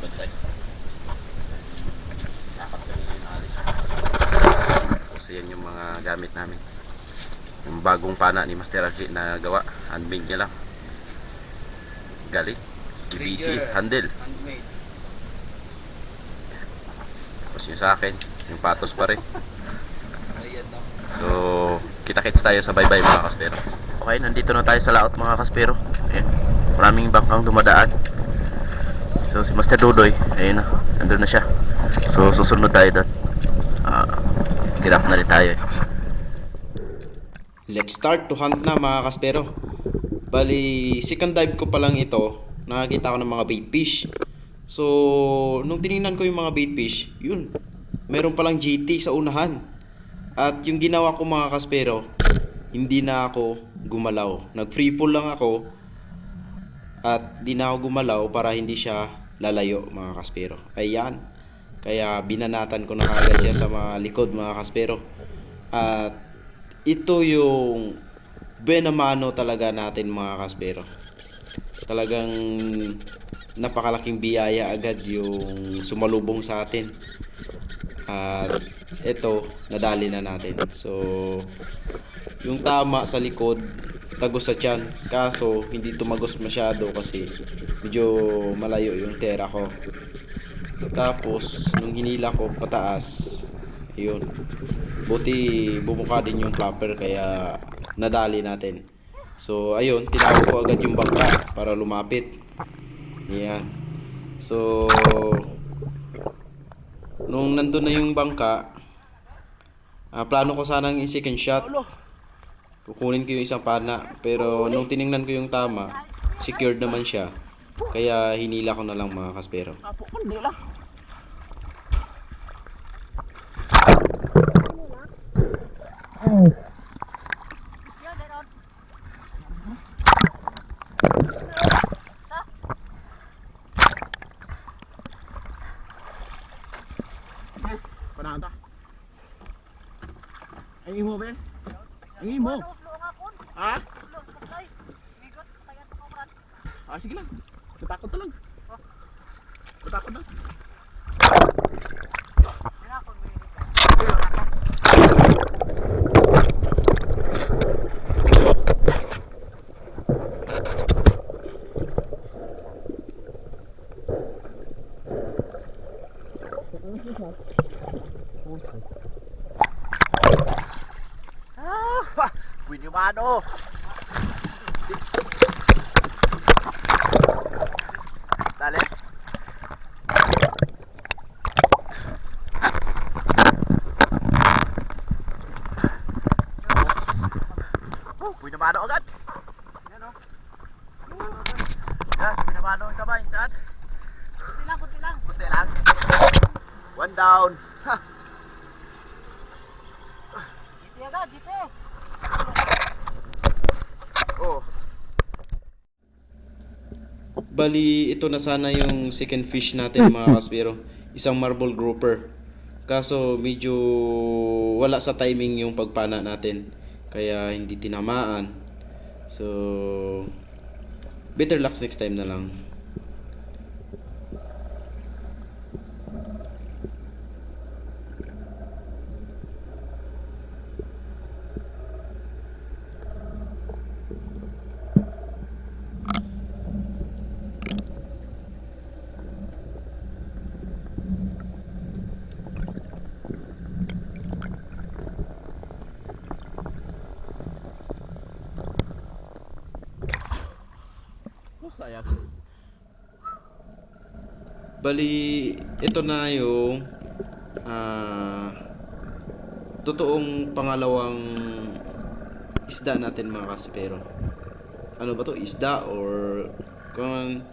likod tayo. Dapat kami ngayon alis. Tapos yan yung mga gamit namin. Yung bagong pana ni Master Arki na gawa. Handmade niya lang. Galing. PVC handle. Handmade. Tapos yung sa akin, yung patos pa rin. Ayan lang. So, kita-kits tayo sa bye-bye mga kaspero. Okay, nandito na tayo sa laot mga kaspero. Ayan, maraming bangkang dumadaan. So, si Master Dudoy, ayun na, nandun na siya. So, susunod tayo doon. Hirap na rin tayo. Let's start to hunt na mga kaspero. Bali, second dive ko pa lang ito. Nakakita ko ng mga bait fish. So, nung tinignan ko yung mga bait fish, yun, meron palang GT sa unahan. At yung ginawa ko mga kaspero, hindi na ako gumalaw. Nag free fall lang ako. At di na ako gumalaw para hindi siya lalayo mga kaspero. Ayan. Kaya binanatan ko na kagad siya sa mga likod mga kaspero. At ito yung benamano talaga natin mga kaspero. Talagang napakalaking biyaya agad yung sumalubong sa atin. At ito, nadali na natin. So, yung tama sa likod, tagos sa tiyan. Kaso, hindi tumagos masyado kasi medyo malayo yung tera ko. Tapos, nung hinila ko pataas, ayun. Buti bumuka din yung clapper kaya nadali natin. So, ayun, tinawag ko agad yung bangka para lumapit. Yan. So, nung nandun na yung bangka, plano ko sanang i-second shot. Kukunin ko yung isang pana. Pero nung tiningnan ko yung tama, secured naman siya. Kaya hinila ko na lang mga kaspero. Panata. Ang imo ba? Ang imo. Ha? Sige lang. Natakot na lang. Natakot na. Winimano! Dali! Winimano agad! Yan o! Yan, winimano ang kamay. Saan? Kunti lang. Kunti lang? One down! Ha! Dito agad, dito. Oh! Bali, ito na sana yung second fish natin mga kaspero. Isang marble grouper. Kaso medyo wala sa timing yung pagpana natin. Kaya hindi tinamaan. So, better luck next time na lang. Sayang. Bali, ito na yung totoong pangalawang isda natin mga kaspero. Ano ba to? Isda or kung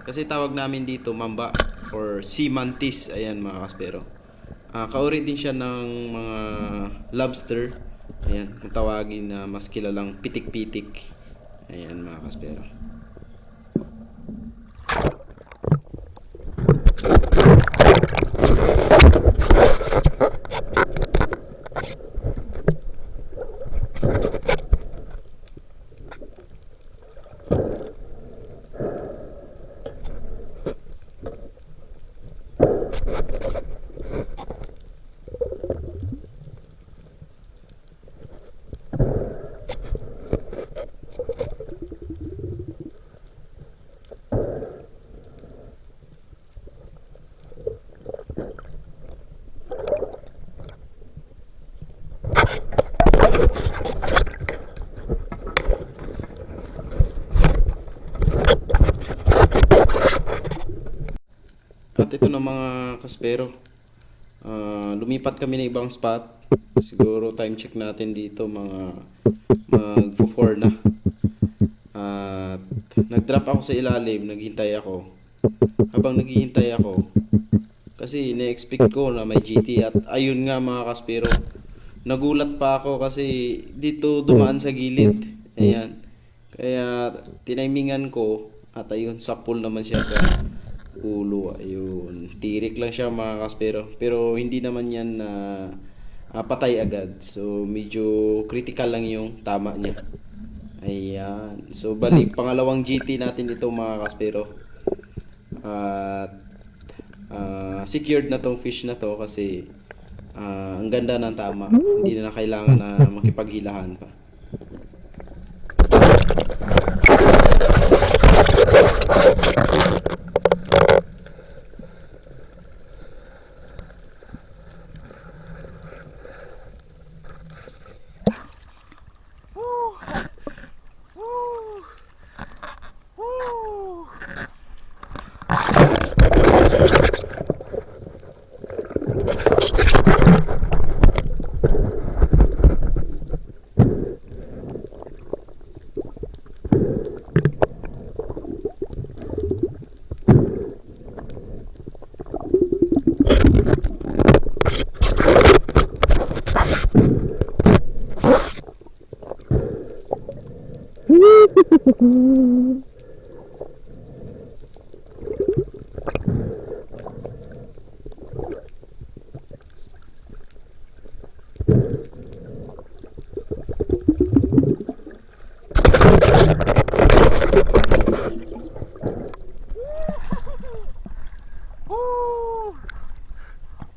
kasi tawag namin dito mamba or sea mantis. Ayan mga kaspero. Kauri din siya ng mga lobster. Ayan, kung tawagin na mas kilalang pitik-pitik. Ayan mga kaspero. At ito na mga kaspero. Lumipat kami ng ibang spot. Siguro time check natin dito mga mag-4 na. At nag-drop ako sa ilalim, naghintay ako. Habang naghihintay ako, kasi na-expect ko na may GT at ayun nga mga kaspero. Nagulat pa ako kasi dito dumaan sa gilid. Ayan. Kaya tinimingan ko at ayun, sapul naman siya sa ulo. Ayun. Tirik lang siya mga kaspero. Pero hindi naman yan na patay agad. So medyo critical lang yung tama niya. Ayan. So balik pangalawang GT natin ito mga kaspero. At secured na tong fish na to kasi ang ganda ng tama. Hindi na kailangan na makipaghilahan pa.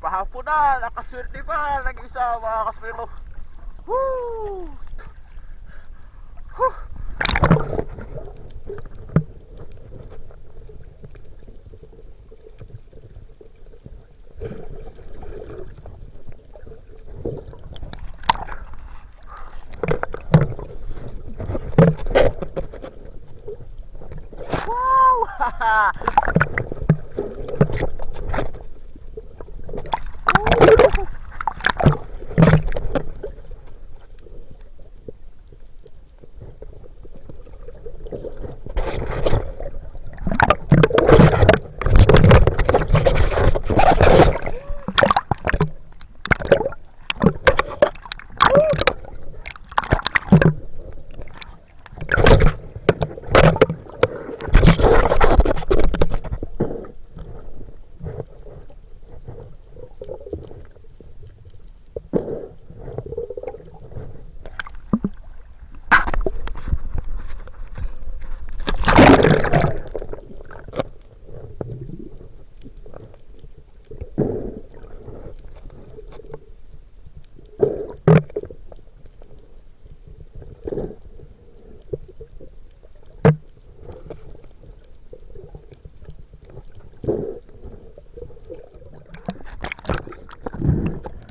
Pahapon na, nakaswerte pa, nag-isa mga kaspero. Woo! Huh! Wow!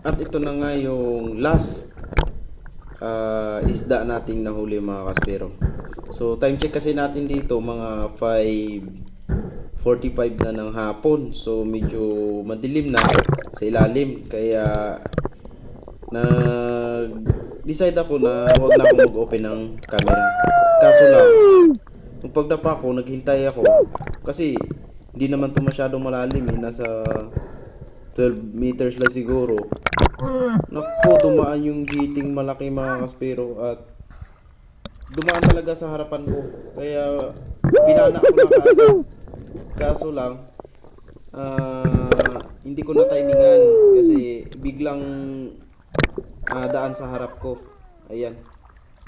At ito na nga yung last isda nating nahuli mga kaspero. So time check kasi natin dito mga 5:45 na ng hapon. So medyo madilim na sa ilalim. Kaya nag-decide ako na huwag na akong mag-open ng camera. Kaso lang, nung pagdapa ko, naghintay ako. Kasi hindi naman ito masyadong malalim. Nasa 12 meters lang siguro. Naku, dumaan yung giting malaki mga kaspero at dumaan talaga sa harapan ko. Kaya binana ko na kaagad. Kaso lang, hindi ko na timingan kasi biglang daan sa harap ko. Ayan.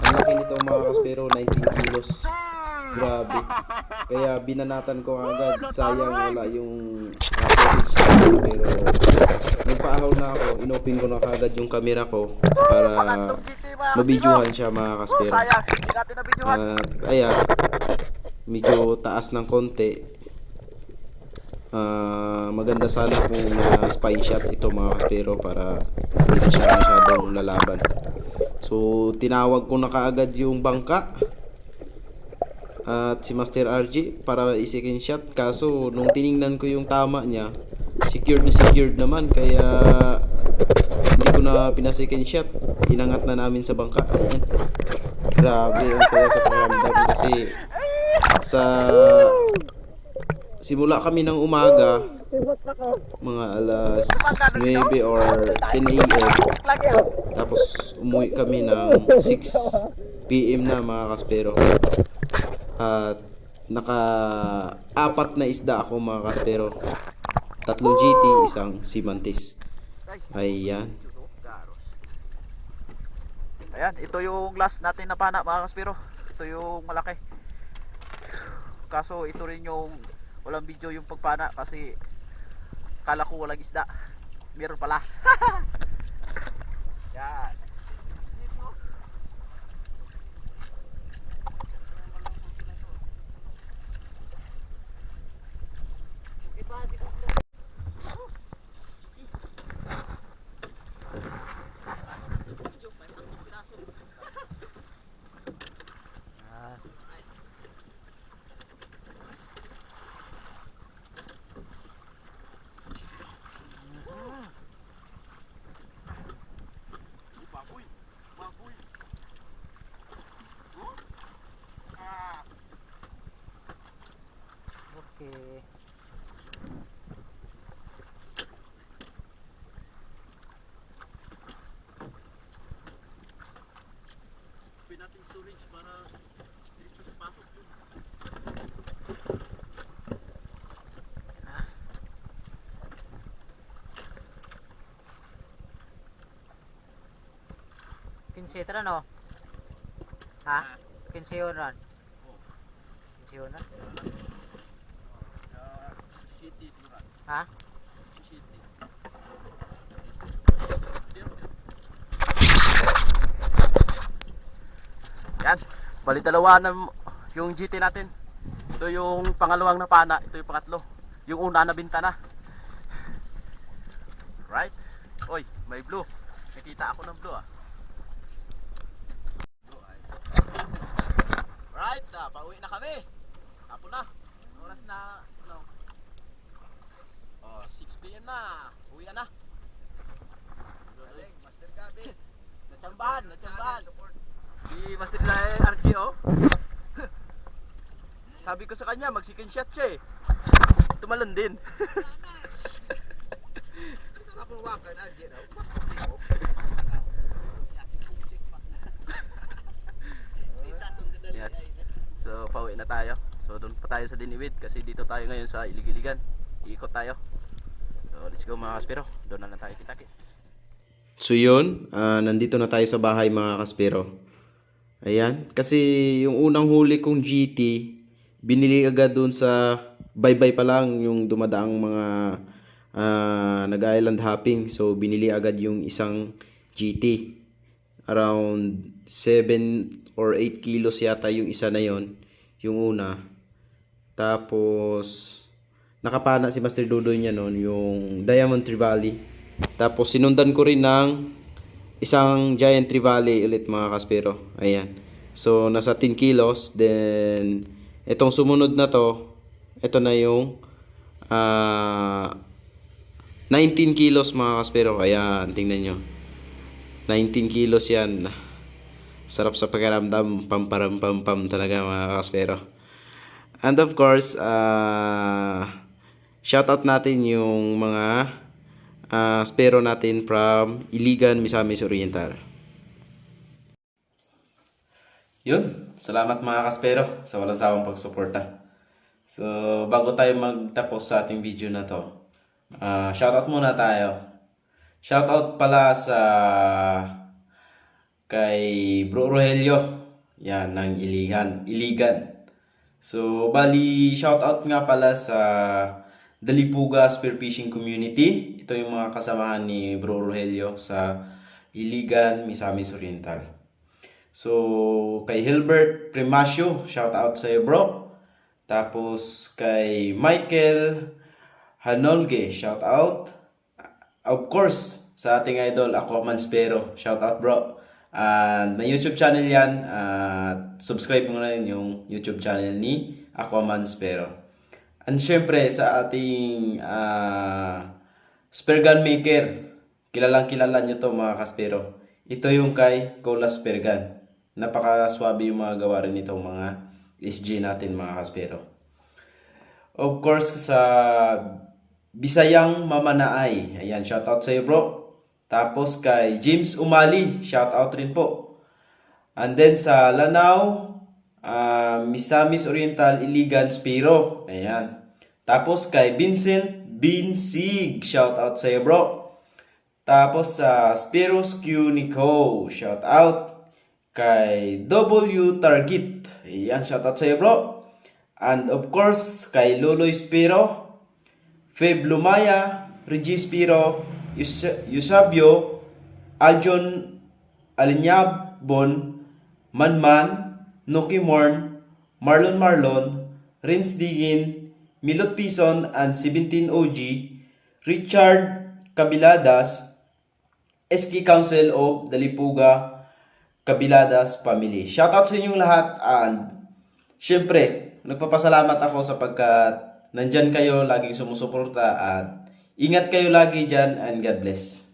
Ang laki nito mga kaspero, 19 kilos. Grabe. Kaya binanatan ko agad. Sayang wala yung footage. Pero nagpaahaw na ako. Inopen ko na kagad yung camera ko para mabidyohan siya mga kaspero. At ayan, medyo taas ng konti. Maganda sana kung spy shot ito mga kaspero para hindi siya masyadong lalaban. So tinawag ko na kaagad yung bangka. at si Master RG para i-second shot. Kaso nung tiningnan ko yung tama niya, secured naman, kaya hindi ko na pina-second shot. Inangat na namin sa bangka. Grabe, ang saya sa pakiramdam kasi sa simula kami ng umaga, mga alas 9 or 10 a.m. Tapos umuwi kami ng 6 p.m. na, mga kaspero. At naka-apat na isda ako, mga kaspero. 3 GT, isang Simantis. Ayan. Ayan, ito yung last natin na pana, mga kaspero. Ito yung malaki. Kaso ito rin yung walang video yung pagpana kasi kala ko walang isda. Meron pala. Yan. Okay. Natin storage para dito sa pasok yun. Kinsetra no? Ha? Kinseyonan. Kinseyonan? City siguro. Ha? City. Yan, bali dalawa na yung GT natin. Ito yung pangalawang na pana, ito yung pangatlo. Yung una na binta na. Right? Oy, may blue. Nakita ako ng blue ah. Right, pauwi na kami. Hapon na. Oras na, ano? Oh, 6 p.m. na. Uwi na. Master Gabi. Natsambahan. Si Master Lai RGO. Sabi ko sa kanya, mag-second shot siya eh. Tumalon din. Yan. So, pauwi na tayo. So, doon pa tayo sa Diniwid kasi dito tayo ngayon sa Ilig-Iligan. Iikot tayo. So, let's go mga kaspero. Doon na lang tayo kita-kits. So yun, nandito na tayo sa bahay, mga kaspero. Ayan, kasi yung unang huli kong GT, binili agad dun sa bye-bye pa lang yung dumadaang mga nag-island hopping. So binili agad yung isang GT. Around 7 or 8 kilos yata yung isa na yon, yung una. Tapos nakapana si Master Dodoy niya noon, yung Diamond Trevally. Tapos sinundan ko rin ng isang Giant Trevally ulit, mga kaspero. Ayan. So nasa 10 kilos. Then itong sumunod na to, ito na yung 19 kilos, mga kaspero. Ayan, tingnan nyo. 19 kilos yan. Sarap sa pakiramdam. Pam talaga, mga kaspero. And of course, shoutout natin yung mga spero natin from Iligan, Misamis Oriental. Yun, salamat mga kaspero sa walang sawang pagsuporta. So, bago tayo magtapos sa ating video na to, shoutout muna tayo. Shoutout pala sa kay Bro Rogelio, yan, ng Iligan. So, bali, shoutout nga pala sa Dalipuga Spearfishing Community. Ito yung mga kasamahan ni Bro Rogelio sa Iligan, Misamis Oriental. So, kay Hilbert Primasio, shout out sa iyo, bro. Tapos kay Michael Hanolge, shout out. Of course, sa ating idol Aquaman Spero, shout out, bro. And may YouTube channel yan. At subscribe mo na rin yung YouTube channel ni Aquaman Spero. And syempre sa ating spare gun maker, kilalang kilala nyo to mga kaspero. Ito yung kay Cola Spare Gun. Napakaswabe yung mga gawa rin nitong mga SG natin mga kaspero. Of course sa Bisayang Mamanaay. Ayan, shoutout sa iyo bro. Tapos kay James Umali, shoutout rin po. And then sa Lanao, Misamis Oriental, Iligan, Spiro. Ayan. Tapos kay Vincent Binsig, shoutout sa iyo bro. Tapos sa Spiros Q Nico, shoutout. Kay W Target, ayan, shoutout sa iyo bro. And of course kay Loloy Spiro, Feb Lumaya, Regis Spiro, Eusebio, Aljon Alinyabon, Manman, Nuki Morn, Marlon, Rins Digin, Milot Pison, and 17 OG, Richard Cabiladas, SK Council of Dalipuga, Cabiladas Family. Shoutout sa inyong lahat, and syempre, nagpapasalamat ako sapagkat nandyan kayo, laging sumusuporta, at ingat kayo lagi dyan, and God bless.